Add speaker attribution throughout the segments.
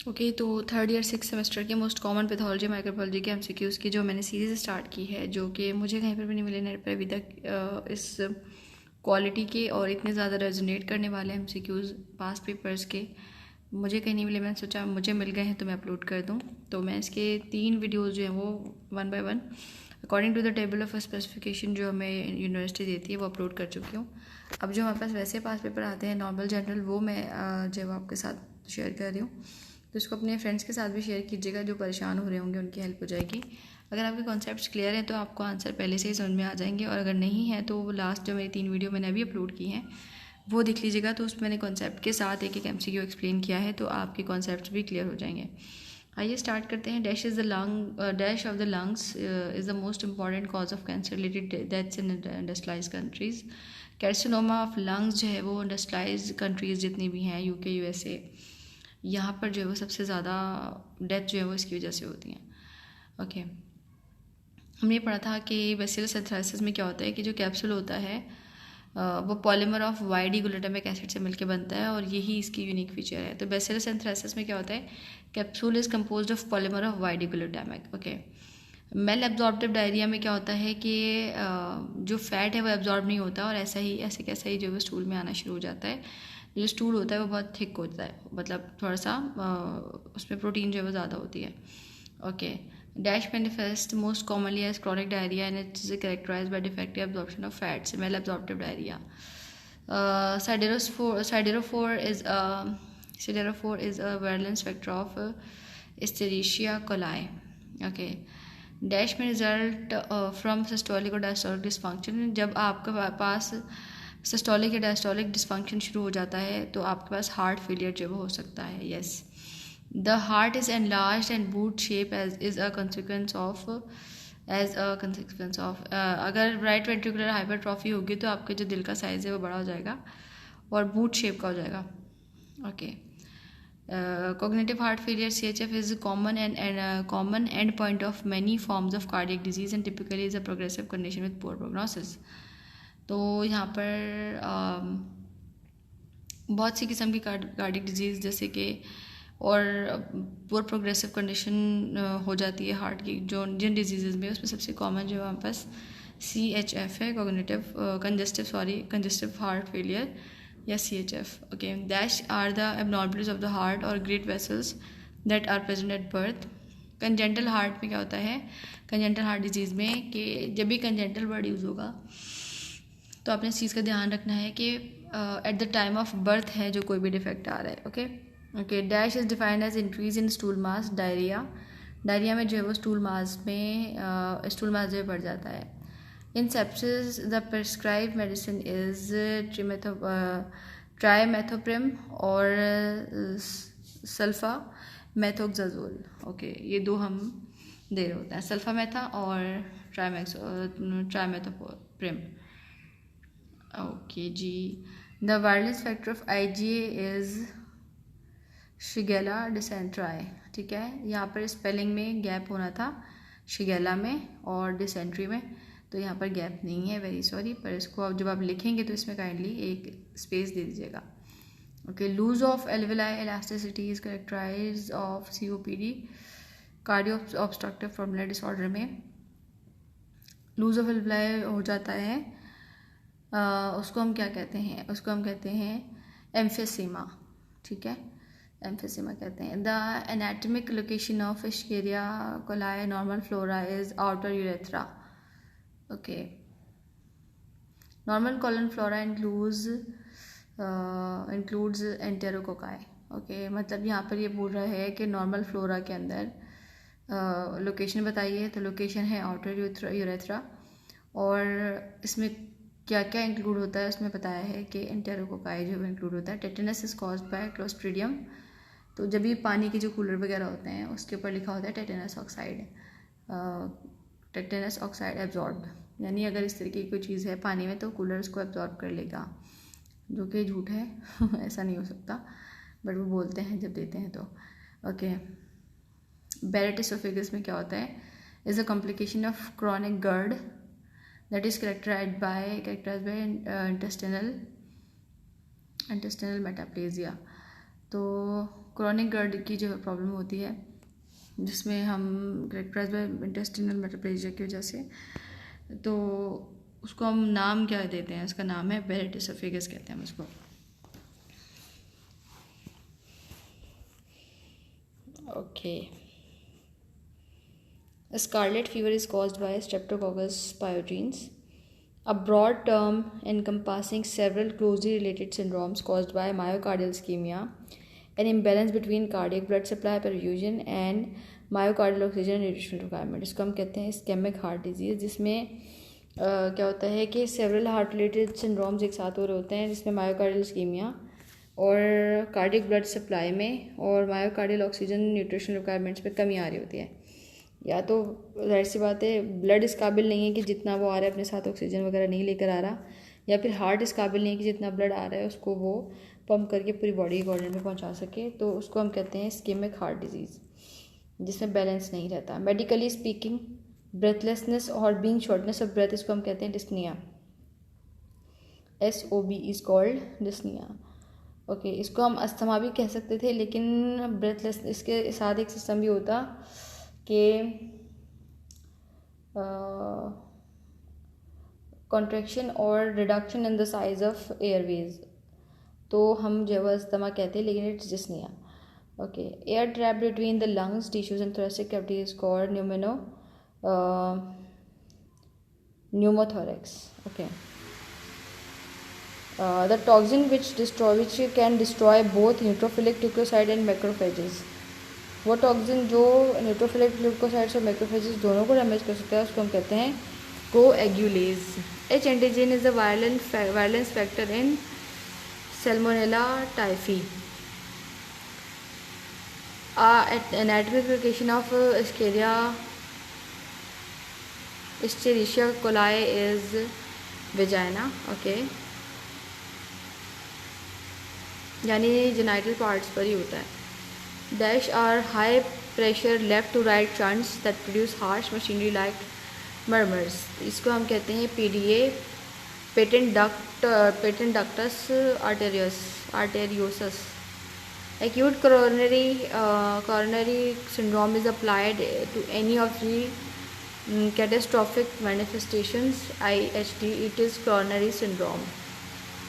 Speaker 1: Okay तो third year 6 semester के most common pathology microbiology के एमसीक्यूज़ की जो मैंने सीरीज़ स्टार्ट की है, जो कि मुझे कहीं पर भी नहीं मिले नेट पर अभी तक इस क्वालिटी के और इतने ज़्यादा रेजोनेट करने वाले एमसीक्यूज़ पास्ट पेपर्स के मुझे कहीं नहीं मिले। मैंने सोचा मुझे मिल गए हैं तो मैं अपलोड कर दूँ। तो मैं इसके 3 वीडियोज़ जो हैं वो 1 by 1 according to the table of specification जो हमें यूनिवर्सिटी देती है वो अपलोड कर चुकी हूँ। अब जो हमारे पास वैसे पास पेपर आते हैं नॉर्मल जनरल, वो मैं जो आपके साथ शेयर कर रही हूँ। तो इसको अपने फ्रेंड्स के साथ भी शेयर कीजिएगा, जो परेशान हो रहे होंगे उनकी हेल्प हो जाएगी। अगर आपके कॉन्सेप्ट्स क्लियर हैं तो आपको आंसर पहले से ही समझ में आ जाएंगे, और अगर नहीं है तो लास्ट जो मेरी 3 वीडियो मैंने अभी अपलोड की हैं वो देख लीजिएगा। तो उसमें मैंने कॉन्सेप्ट के साथ एक एक एमसीक्यू एक्सप्लेन किया है, तो आपके कॉन्सेप्ट्स भी क्लियर हो जाएंगे। आइए स्टार्ट करते हैं। Dash of the lungs is the most important cause of cancer related deaths in industrialise countries. Carcinoma of lungs जो है वो इंडस्ट्रियलाइज कंट्रीज़ जितनी भी हैं, यूके, यूएसए, यहाँ पर जो है वो सबसे ज़्यादा डेथ जो है वो इसकी वजह से होती हैं। ओके, हमने पढ़ा था कि बैसिलस एंथ्रासिस में क्या होता है कि जो कैप्सूल होता है वो polymer of Y D glutamic acid से मिलकर बनता है, और यही इसकी यूनिक फीचर है। तो बैसिलस एंथ्रासिस में क्या होता है, capsule is composed of polymer of Y D glutamic. Okay, malabsorptive diarrhoea में क्या होता है कि जो फैट है वो एब्जॉर्ब नहीं होता, और ऐसे कैसा ही जो है स्टूल में आना शुरू हो जाता है। जो स्टूल होता है वो बहुत थिक होता है, मतलब थोड़ा सा उसमें प्रोटीन जो है वो ज़्यादा होती है। Okay, dash manifest most commonly as chronic diarrhoea and it's characterised by defective absorption of fats, malabsorptive diarrhoea. Siderophore is a virulence vector of Escherichia coli. Okay. Dash में रिजल्ट फ्रॉम सिस्टोलिक और diastolic dysfunction. जब आपके पास systolic या diastolic dysfunction शुरू हो जाता है तो आपके पास हार्ट फेलियर जो हो सकता है। Yes, the heart is enlarged and boot shape as a consequence of अगर राइट वेंट्रिकुलर हाइपरट्रॉफी होगी तो आपके जो दिल का साइज़ है वो बड़ा हो जाएगा और बूट शेप का हो जाएगा। Okay, cognitive heart failure CHF is common common end point of many forms of cardiac disease and typically is a progressive condition with poor prognosis. तो यहाँ पर बहुत सी किस्म की कार्डियक डिजीज़ जैसे कि और पुअर प्रोग्रेसिव कंडीशन हो जाती है हार्ट की, जो जिन डिजीज़ में उसमें सबसे कॉमन जो हमारे पास CHF है, कंजेस्टिव हार्ट फेलियर या CHF. Okay, dash are the abnormalities of the heart or great vessels that are present at birth. Congenital heart में क्या होता है, कंजेंटल हार्ट डिजीज़ में कि जब भी कंजेंटल वर्ड यूज़ होगा तो आपने इस चीज़ का ध्यान रखना है कि at the time of birth है जो कोई भी डिफेक्ट आ रहा है। Okay okay, dash is defined as increase in stool mass. Diarrhoea में जो है वो स्टूल मास जो है बढ़ जाता है। In sepsis, the prescribed medicine is trimethoprim or sulfamethoxazole. Okay, ये दो हम दे रहे होते हैं, सल्फामेथा और ट्राइमेथोप्रिम। ओके जी, the virulence factor of IgA is shigella dysentery. ठीक है, यहाँ पर स्पेलिंग में गैप होना था, शिगेला में और डिसेंट्री में, तो यहाँ पर गैप नहीं है, वेरी सॉरी। पर इसको अब जब आप लिखेंगे तो इसमें काइंडली एक स्पेस दे दीजिएगा। Okay, loss of alveoli elasticity is characterise of COPD, cardio obstructive pulmonary disorder में लूज ऑफ एल्वेलाई हो जाता है, उसको हम क्या कहते हैं, उसको हम कहते हैं एम्फेसीमा। ठीक है, एम्फेसीमा कहते हैं। The anatomic location of Escherichia coli normal flora is outer urethra. Okay, normal colon flora includes enterococci. Okay, मतलब यहाँ पर ये बोल रहा है कि नॉर्मल फ्लोरा के अंदर लोकेशन बताइए, तो लोकेशन है आउटर यूरेथ्रा, और इसमें क्या क्या इंक्लूड होता है उसमें बताया है कि एंटेरोकोकाई जो इंक्लूड होता है। Tetanus is caused bye clostridium, तो जब भी पानी के जो कूलर वगैरह होते हैं उसके ऊपर लिखा होता है टेटेनस ऑक्साइड एब्जॉर्ब, यानी अगर इस तरीके की कोई चीज़ है पानी में तो कूलर उसको एब्जॉर्ब कर लेगा, जो कि झूठ है ऐसा नहीं हो सकता, बट वो बोलते हैं जब देते हैं तो। ओके, बैरेट एसोफेगस में क्या होता है, is a complication of chronic GERD that is characterized by intestinal metaplasia. तो क्रॉनिक GERD की जो प्रॉब्लम होती है, जिसमें हम कैरेक्टराइज बाय इंटेस्टिनल मेटाप्लेजिया की वजह से, तो उसको हम नाम क्या देते हैं, उसका नाम है बेरेट एसोफेगस कहते हैं हम उसको। Okay, scarlet fever is caused by Streptococcus pyogenes, a broad term encompassing several closely related syndromes caused by myocardial ischemia, an imbalance between cardiac blood supply perfusion and myocardial oxygen nutritional requirement। इसको हम कहते हैं ischemic heart disease, जिसमें क्या होता है कि several heart related syndromes एक साथ हो रहे होते हैं, जिसमें myocardial ischemia और cardiac blood supply में और myocardial oxygen nutritional requirements पे कमी आ रही होती है। या तो जाहिर सी बात है ब्लड इस काबिल नहीं है कि जितना वो आ रहा है अपने साथ ऑक्सीजन वगैरह नहीं लेकर आ रहा, या फिर हार्ट इस काबिल नहीं है कि जितना ब्लड आ रहा है उसको वो पंप करके पूरी बॉडी के ऑर्गन में पहुंचा सके, तो उसको हम कहते हैं इस्केमिक हार्ट डिजीज़, जिसमें बैलेंस नहीं रहता। मेडिकली स्पीकिंग ब्रेथलेसनेस और बीइंग शॉर्टनेस ऑफ ब्रेथ, इसको हम कहते हैं dyspnoea, SOB is called dyspnoea. Okay, इसको हम अस्थमा भी कह सकते थे, लेकिन ब्रेथलेस इसके साथ एक सिस्टम भी होता कि कॉन्ट्रैक्शन और reduction in the size of airways, तो हम जो है अस्थमा कहते हैं, लेकिन it's dyspnoea. Okay, air trap between the lungs tissues and thoracic cavity is called pneumothorax। Okay, the toxin which can destroy both neutrophilic leukocyte and macrophages, वो toxin जो neutrophilic leukocytes और मैक्रोफेजेस दोनों को damage कर सकता है, उसको हम कहते हैं coagulase. H antigen is the virulence factor in Salmonella typhi. Anatomic location of Escherichia coli is vagina. Okay, यानी जेनाइटल पार्ट्स पर ही होता है। Dash are high pressure left to right shunts that produce harsh machinery like murmurs। इसको हम कहते हैं PDA, patent ductus arteriosus। Acute coronary syndrome is applied to any of the catastrophic manifestations IHD, it is coronary syndrome.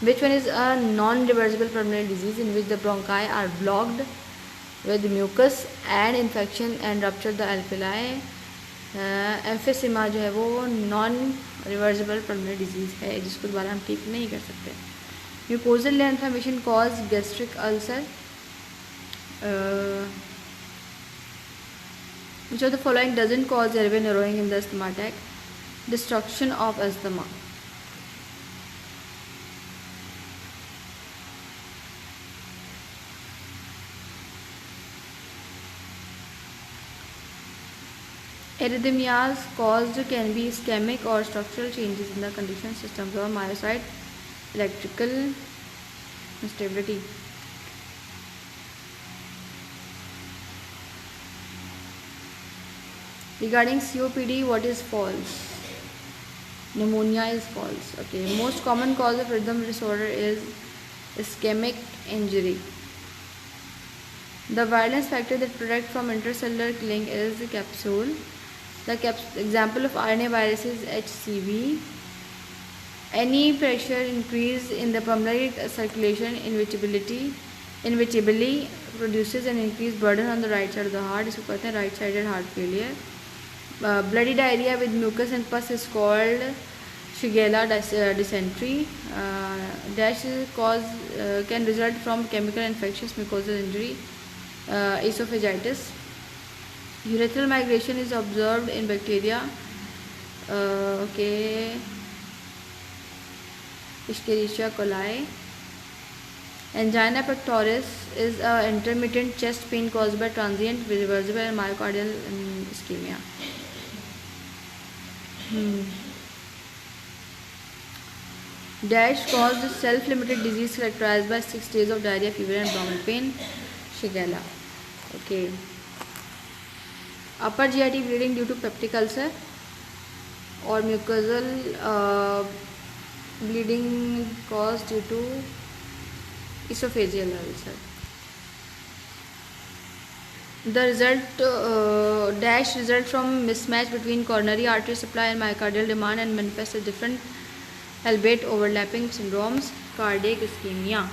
Speaker 1: Which one is a non-reversible pulmonary disease in which the bronchi are blocked with mucus and infection and rupture the alveoli? एम्फिसिमा जो है वो non reversible pulmonary disease है, जिसको दोबारा हम ठीक नहीं कर सकते। Mucosal inflammation cause gastric ulcer. Which of the following doesn't cause airway narrowing in the asthma attack? Destruction of asthma। Arrhythmias caused can be ischemic or structural changes in the condition systems or myocyte electrical instability। Regarding COPD, what is false? Pneumonia is false। Okay, most common cause of rhythm disorder is ischemic injury। The valence factor that protects from intercellular killing is the capsule। The example of RNA virus is HCV। Any pressure increase in the pulmonary circulation inevitably produces an increased burden on the right side of the heart, इसको कहते हैं right sided heart failure। Bloody diarrhea with mucus and pus is called Shigella dysentery। Dash can result from chemical infectious mucosal injury, esophagitis। Urethral migration is observed in bacteria। Okay, Escherichia coli। Angina pectoris is a intermittent chest pain caused by transient reversible myocardial ischemia। Dash caused self-limited disease characterized by 6 days of diarrhea, fever and abdominal pain, Shigella। Okay, upper GIT bleeding due to peptic ulcer or mucosal bleeding caused due to esophageal ulcer। The result dash result from mismatch between coronary artery supply and myocardial demand and manifests as different albeit overlapping syndromes. Cardiac ischemia.